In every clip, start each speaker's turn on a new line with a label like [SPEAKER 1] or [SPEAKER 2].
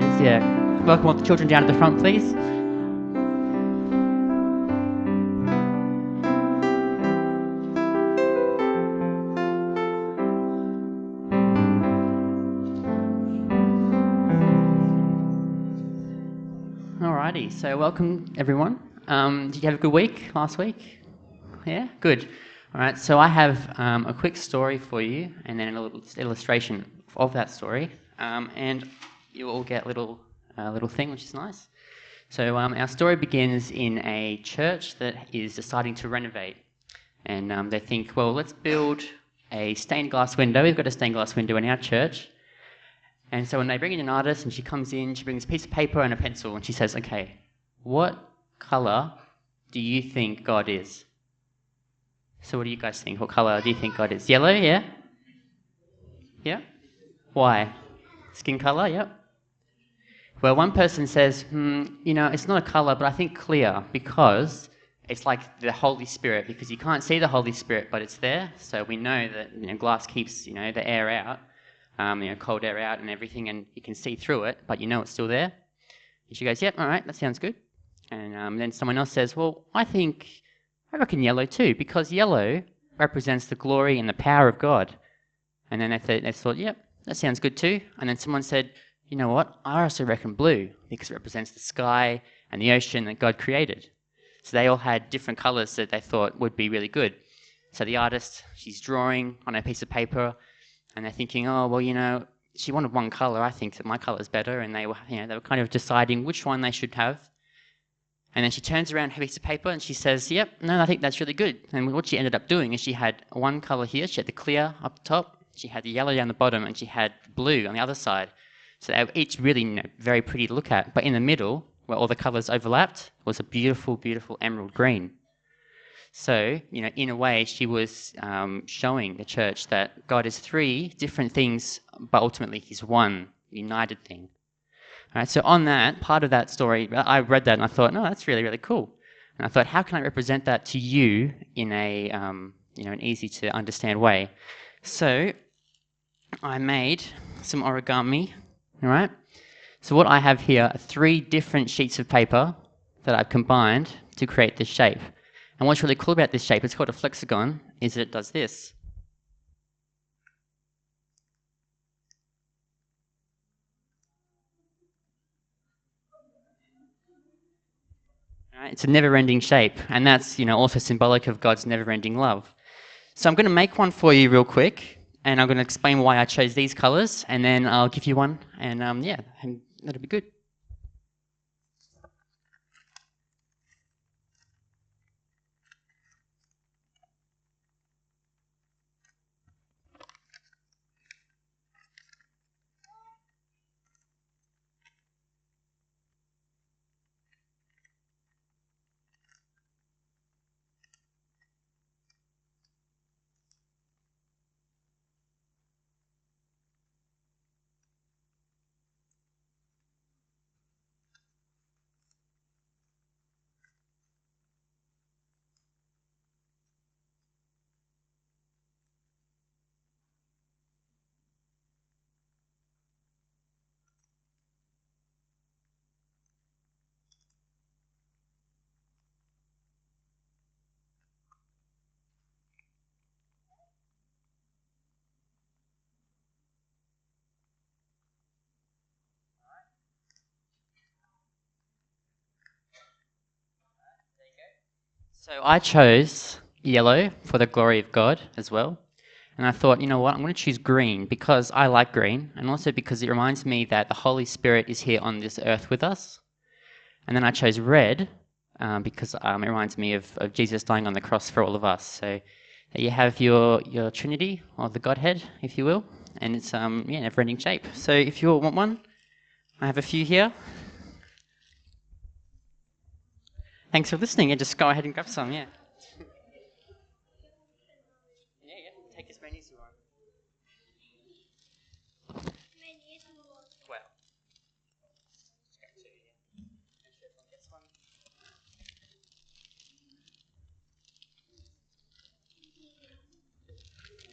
[SPEAKER 1] is, yeah. Welcome all the children down at the front, please. Alrighty, so welcome everyone. Did you have a good week last week? Yeah, good. All right, so I have a quick story for you, and then a little illustration of that story, and you all get a little thing, which is nice. So our story begins in a church that is deciding to renovate, and they think, well, let's build a stained glass window. We've got a stained glass window in our church, and so when they bring in an artist, and she comes in, she brings a piece of paper and a pencil, and she says, okay, what colour do you think God is? So what do you guys think? What colour do you think God is? Yellow, yeah? Yeah? Why? Skin colour, yep. Well, one person says, it's not a colour, but I think clear, because it's like the Holy Spirit, because you can't see the Holy Spirit, but it's there. So we know that glass keeps the air out, cold air out and everything, and you can see through it, but it's still there. And she goes, yep, all right, that sounds good. And then someone else says, well, I reckon yellow too, because yellow represents the glory and the power of God. And then they thought, yep, that sounds good too. And then someone said, you know what, I also reckon blue, because it represents the sky and the ocean that God created. So they all had different colours that they thought would be really good. So the artist, she's drawing on a piece of paper, and they're thinking, oh, well, she wanted one colour, I think that my colour is better, and they were kind of deciding which one they should have. And then she turns around her piece of paper and she says, yep, no, I think that's really good. And what she ended up doing is she had one colour here, she had the clear up the top, she had the yellow down the bottom, and she had blue on the other side. So they were each really very pretty to look at. But in the middle, where all the colours overlapped, was a beautiful, beautiful emerald green. So, in a way, she was showing the church that God is three different things, but ultimately he's one united thing. All right, so on that, part of that story, I read that and I thought, no, that's really, really cool. And I thought, how can I represent that to you in an easy to understand way? So I made some origami, all right? So what I have here are 3 different sheets of paper that I've combined to create this shape. And what's really cool about this shape, it's called a flexagon, is that it does this. Right? It's a never-ending shape, and that's also symbolic of God's never-ending love. So I'm going to make one for you real quick, and I'm going to explain why I chose these colours, and then I'll give you one, and and that'll be good. So I chose yellow for the glory of God as well. And I thought, you know what, I'm going to choose green because I like green, and also because it reminds me that the Holy Spirit is here on this earth with us. And then I chose red because it reminds me of Jesus dying on the cross for all of us. So you have your Trinity, or the Godhead, if you will, and it's never-ending shape. So if you all want one, I have a few here. Thanks for listening, and just go ahead and grab some, yeah. Yeah, take as many as you want. Well, just go to and show everyone gets one.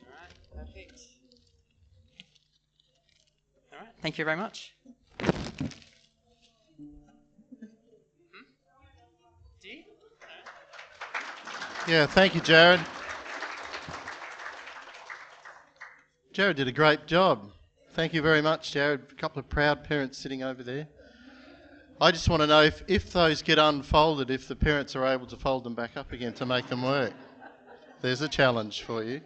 [SPEAKER 1] All right, perfect. All right, thank you very much.
[SPEAKER 2] Yeah, thank you, Jared. Jared did a great job. Thank you very much, Jared. A couple of proud parents sitting over there. I just want to know if those get unfolded, if the parents are able to fold them back up again to make them work. There's a challenge for you.